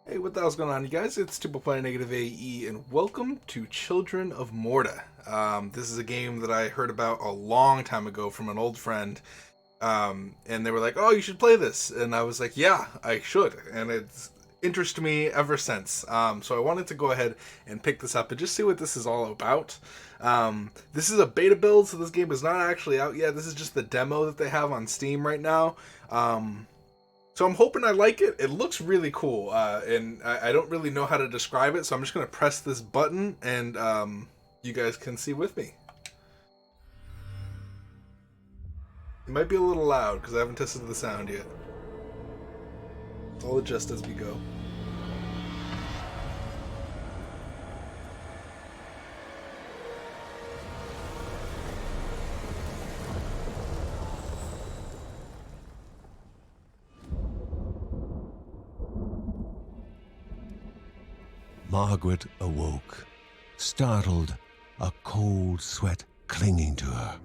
Hey, what the hell's going on, you guys? It's Triple Play Negative AE, and welcome to Children of Morta. This is a game that I heard about a long time ago from an old friend, and they were like, "Oh, you should play this," and I was like, "Yeah, I should," and it's interested me ever since. So I wanted to go ahead and pick this up and just see what this is all about. This is a beta build, so this game is not actually out yet. This is just the demo that they have on Steam right now. So I'm hoping I like it. It looks really cool, and I don't really know how to describe it, so I'm just going to press this button, and you guys can see with me. It might be a little loud, because I haven't tested the sound yet. I'll adjust as we go. Margaret awoke, startled, a cold sweat clinging to her.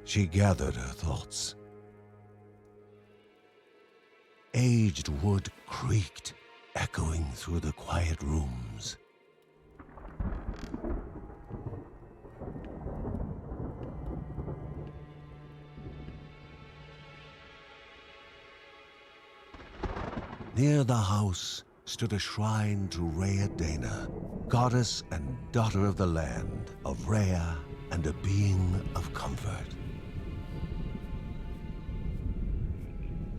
She gathered her thoughts. Aged wood creaked, echoing through the quiet rooms. Near the house stood a shrine to Rhea Dana, goddess and daughter of the land, of Rhea and a being of comfort.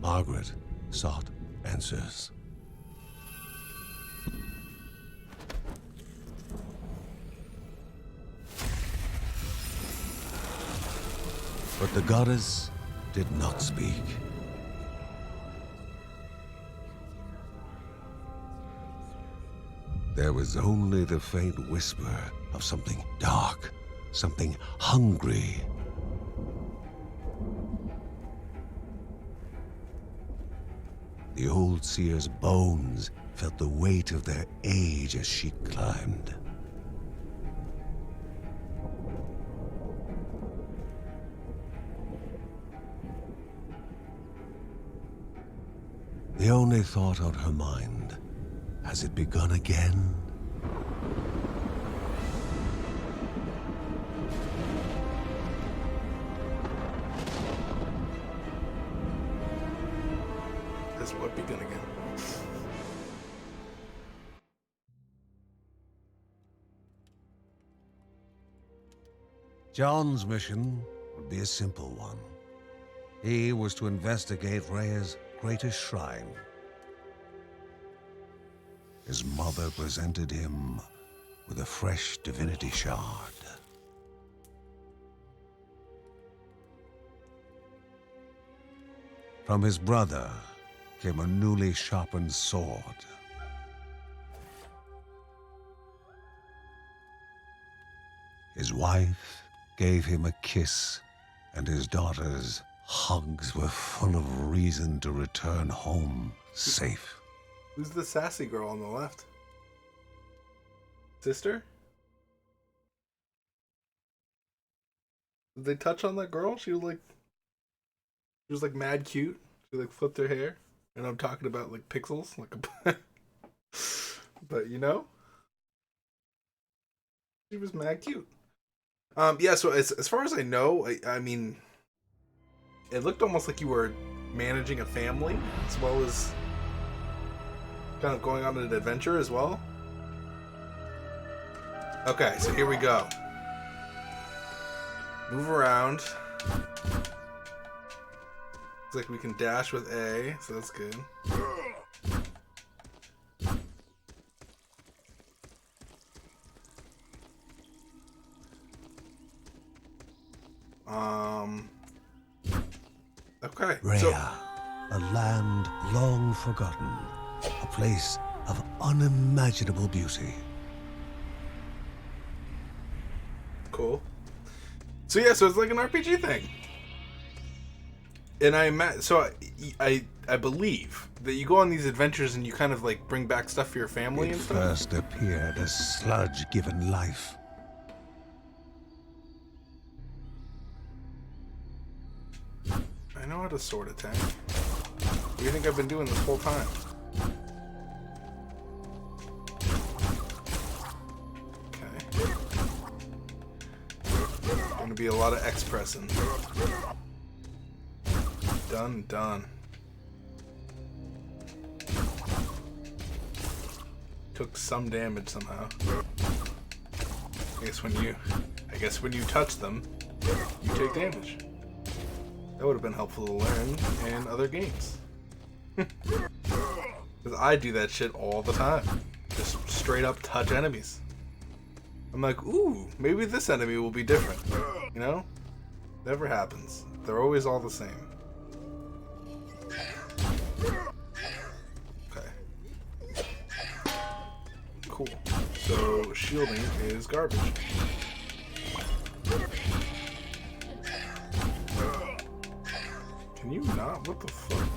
Margaret sought answers. But the goddess did not speak. There was only the faint whisper of something dark, something hungry. The old seer's bones felt the weight of their age as she climbed. The only thought on her mind: has it begun again? Has what begun again? John's mission would be a simple one. He was to investigate Rhea's greatest shrine. His mother presented him with a fresh divinity shard. From his brother came a newly sharpened sword. His wife gave him a kiss, and his daughter's hugs were full of reason to return home safe. Who's the sassy girl on the left? Sister? Did they touch on that girl? She was like mad cute. She like flipped her hair, and I'm talking about like pixels, like a but you know, she was mad cute. Yeah. So as far as I know, I mean, it looked almost like you were managing a family as well as kind of going on an adventure as well. Okay, so here we go. Move around. Looks like we can dash with A, so that's good. Okay. Rhea, a land long forgotten, a place of unimaginable beauty. Cool. So yeah, so it's like an RPG thing. And I believe that you go on these adventures and you kind of like bring back stuff for your family It and stuff. first appeared as sludge given life. I know how to sword attack. What do you think I've been doing this whole time? be a lot of X pressing. Done. Took some damage somehow. I guess when you touch them, you take damage. That would have been helpful to learn in other games. Because I do that shit all the time. Just straight up touch enemies. I'm like, ooh, maybe this enemy will be different. You know? Never happens. They're always all the same. Okay. Cool. So, shielding is garbage. Can you not? What the fuck?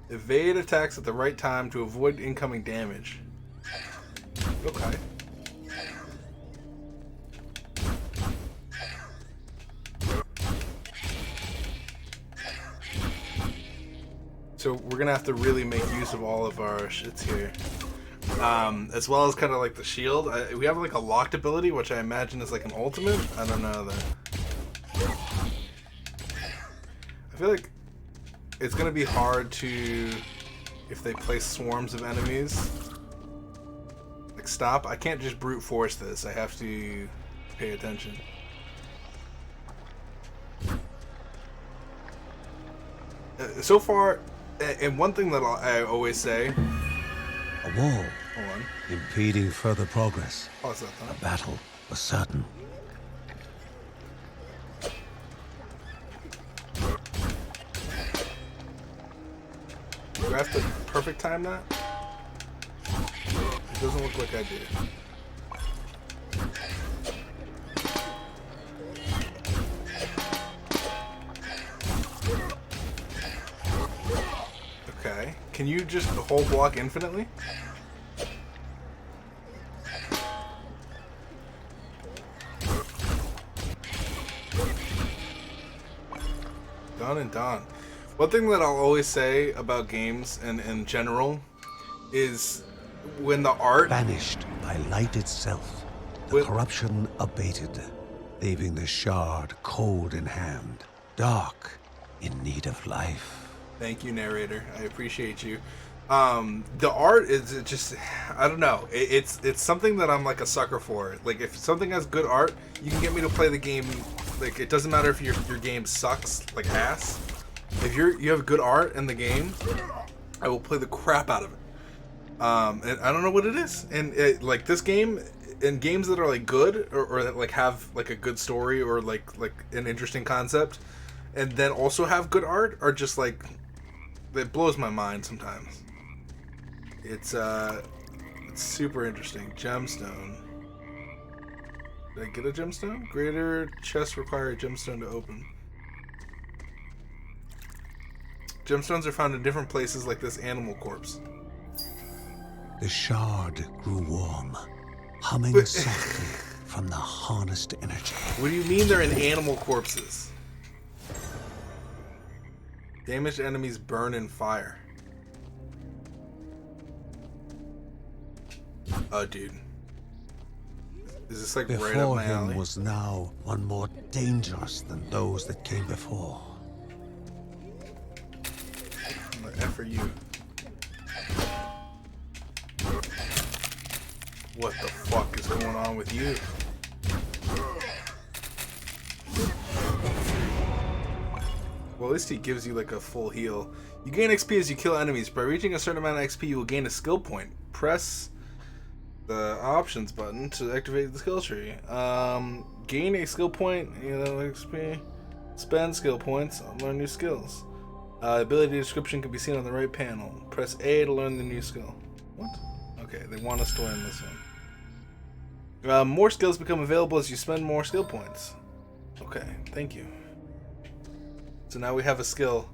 Evade attacks at the right time to avoid incoming damage. Okay. So we're gonna have to really make use of all of our shits here. As well as kind of like the shield. We have like a locked ability, which I imagine is like an ultimate. I don't know that. I feel like it's gonna be hard to, if they place swarms of enemies, like stop. I can't just brute force this. I have to pay attention. So far, and one thing that I always say. A wall. Hold on. Impeding further progress. Pause that A though. battle was certain. Do I have to perfect time that? It doesn't look like I did. Okay. Can you just hold block infinitely? Done and done. One thing that I'll always say about games and in general is when the art Banished by light itself, the corruption abated, leaving the shard cold in hand, dark in need of life. Thank you, narrator. I appreciate you. The art is just, I don't know. It's something that I'm like a sucker for. Like if something has good art, you can get me to play the game. Like it doesn't matter if your game sucks like ass. If you have good art in the game, I will play the crap out of it. And I don't know what it is. And like this game, and games that are like good or that like have like a good story or like an interesting concept, and then also have good art, are just like, it blows my mind sometimes. It's super interesting. Gemstone. Did I get a gemstone? Greater chests require a gemstone to open. Gemstones are found in different places like this animal corpse. The shard grew warm, humming softly from the harnessed energy. What do you mean they're in animal corpses? Damaged enemies burn in fire. Oh, dude. Is this like right up Before my alley? him was now one more dangerous than those that came before. What the F are you? What the fuck is going on with you? Well, at least he gives you like a full heal. You gain XP as you kill enemies. By reaching a certain amount of XP, you will gain a skill point. Press the options button to activate the skill tree. Gain a skill point, XP. Spend skill points, learn new skills. Ability description can be seen on the right panel. Press A to learn the new skill. What? Okay, they want us to learn this one. More skills become available as you spend more skill points. Okay, thank you. So now we have a skill.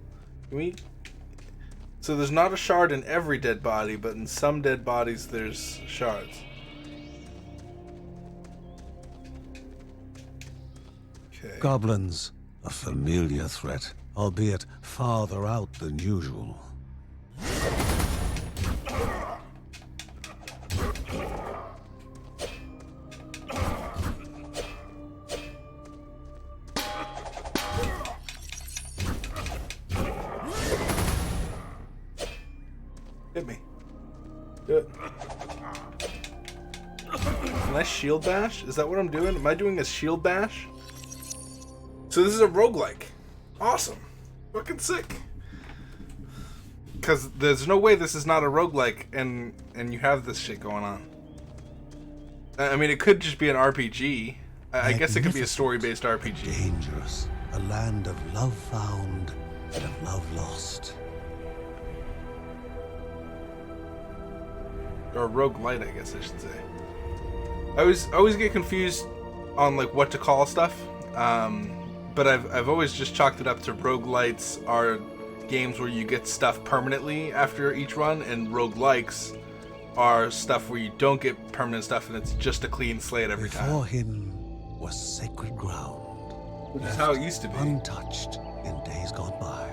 So there's not a shard in every dead body, but in some dead bodies there's shards. Okay. Goblins, a familiar threat, albeit farther out than usual. Can I shield bash? Is that what I'm doing? Am I doing a shield bash? So this is a roguelike. Awesome. Fucking sick. Because there's no way this is not a roguelike and you have this shit going on. I mean, it could just be an RPG. I guess it could be a story-based RPG. Dangerous. A land of love found and of love lost. Or roguelite, I guess I should say. I always get confused on like what to call stuff. But I've always just chalked it up to roguelites are games where you get stuff permanently after each run, and roguelikes are stuff where you don't get permanent stuff and it's just a clean slate every time. Before him was sacred ground, which is how it used to be. Untouched in days gone by.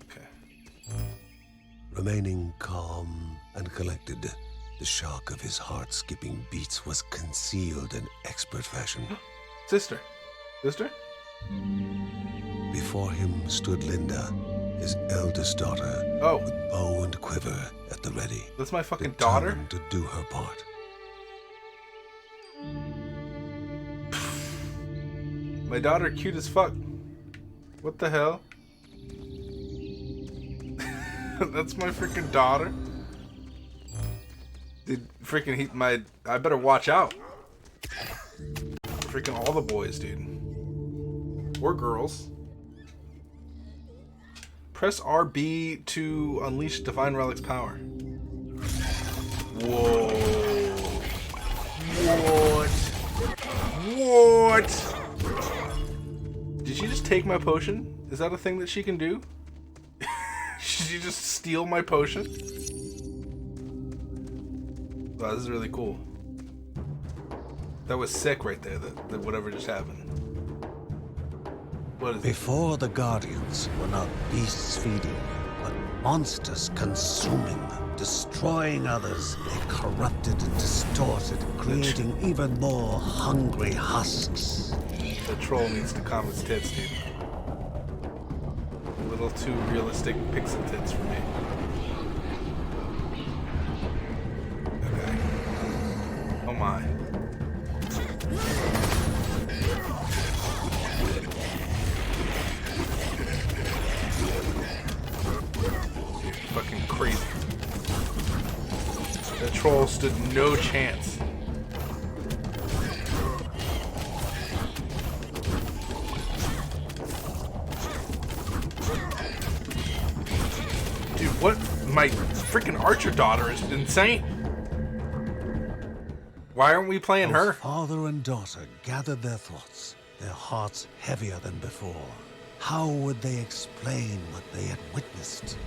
Okay. Remaining calm and collected, the shock of his heart-skipping beats was concealed in expert fashion. Sister. Before him stood Linda, his eldest daughter, oh, with bow and quiver at the ready. That's my fucking daughter? Determined to do her part. My daughter cute as fuck. What the hell? That's my freaking daughter? Dude, freaking I better watch out. Freaking all the boys, dude. Or girls. Press RB to unleash Divine Relic's power. Whoa. What? Did she just take my potion? Is that a thing that she can do? Did she just steal my potion? Wow, this is really cool. That was sick right there, that whatever just happened. What is it? Before the Guardians were not beasts feeding, but monsters consuming, destroying others. They corrupted and distorted, creating even more hungry husks. The troll needs to calm his tits, dude. A little too realistic pixel tits for me. Okay. Oh my. Fucking crazy. That troll stood no chance. Dude, what? My freaking archer daughter is insane. Why aren't we playing her? Father and daughter gathered their thoughts, their hearts heavier than before. How would they explain what they had witnessed?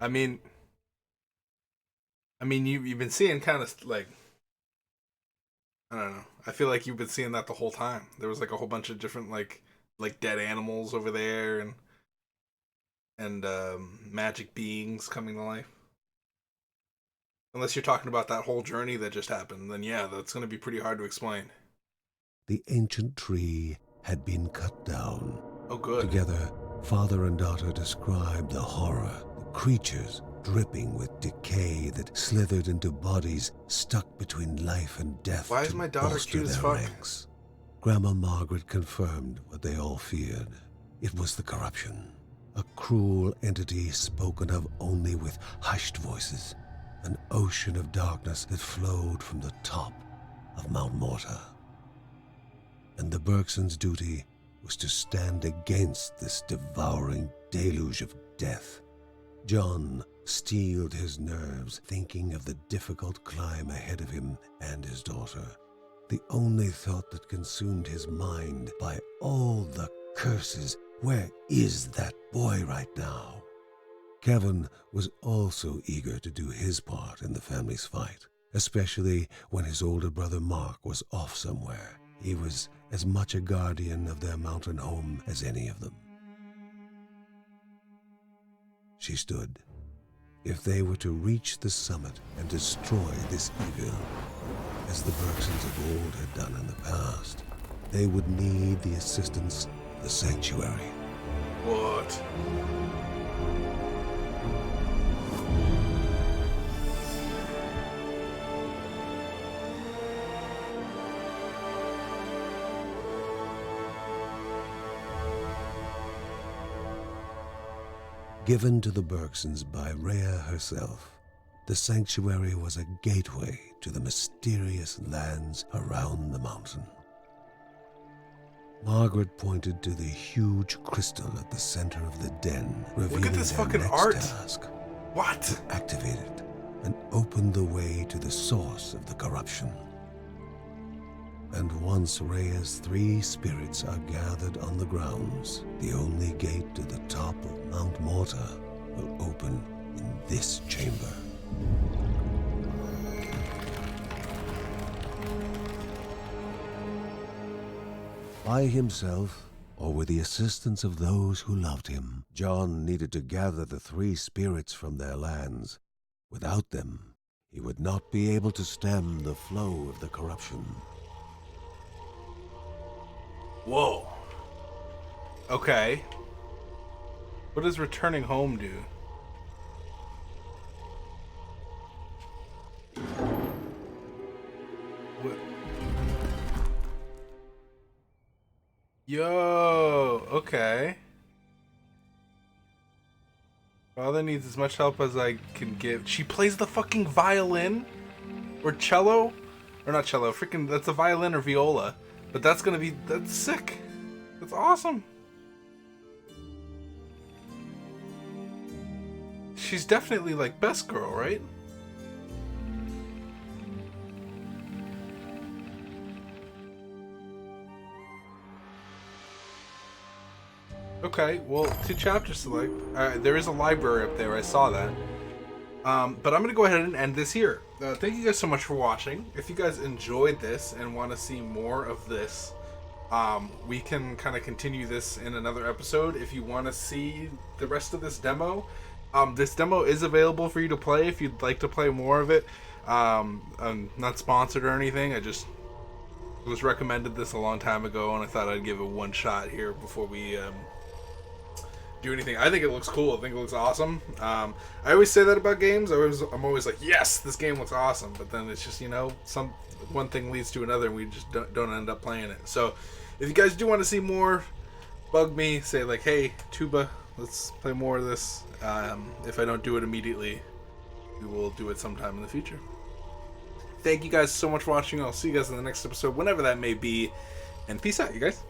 I mean, you've been seeing kind of like, I don't know. I feel like you've been seeing that the whole time. There was like a whole bunch of different like dead animals over there and magic beings coming to life. Unless you're talking about that whole journey that just happened, then yeah, that's going to be pretty hard to explain. The ancient tree had been cut down. Oh, good. Together, father and daughter described the horror, the creatures dripping with decay that slithered into bodies stuck between life and death. Why is my daughter cute as fuck? Ranks. Grandma Margaret confirmed what they all feared. It was the corruption. A cruel entity spoken of only with hushed voices. An ocean of darkness that flowed from the top of Mount Morta. And the Bergsons' duty was to stand against this devouring deluge of death. John steeled his nerves, thinking of the difficult climb ahead of him and his daughter. The only thought that consumed his mind. By all the curses, where is that boy right now? Kevin was also eager to do his part in the family's fight, especially when his older brother Mark was off somewhere. He was as much a guardian of their mountain home as any of them. She stood. If they were to reach the summit and destroy this evil, as the Bergsons of old had done in the past, they would need the assistance of the sanctuary. What? Given to the Bergsons by Rhea herself, the sanctuary was a gateway to the mysterious lands around the mountain. Margaret pointed to the huge crystal at the center of the den, revealing Look at this their fucking next art. task. What? To activate it and open the way to the source of the corruption. And once Rhea's 3 spirits are gathered on the grounds, the only gate to the top of Mount Morta will open in this chamber. By himself, or with the assistance of those who loved him, John needed to gather the 3 spirits from their lands. Without them, he would not be able to stem the flow of the corruption. Whoa. Okay. What does returning home do? What? Yo, okay. Father needs as much help as I can give. She plays the fucking violin? Or cello? Or not cello, freaking, that's a violin or viola. But that's gonna be, that's sick. That's awesome. She's definitely like best girl, right? Okay, well, 2 chapters to like. There is a library up there, I saw that. But I'm going to go ahead and end this here. Thank you guys so much for watching. If you guys enjoyed this and want to see more of this, we can kind of continue this in another episode. If you want to see the rest of this demo is available for you to play if you'd like to play more of it. I'm not sponsored or anything. I just was recommended this a long time ago, and I thought I'd give it one shot here before we do anything. I think it looks cool. I think it looks awesome. I always say that about games. I'm always like, yes, this game looks awesome. But then it's just, one thing leads to another, and we just don't end up playing it. So if you guys do want to see more, bug me. Say like, hey, Tuba, let's play more of this. If I don't do it immediately, we will do it sometime in the future. Thank you guys so much for watching. I'll see you guys in the next episode, whenever that may be. And peace out, you guys.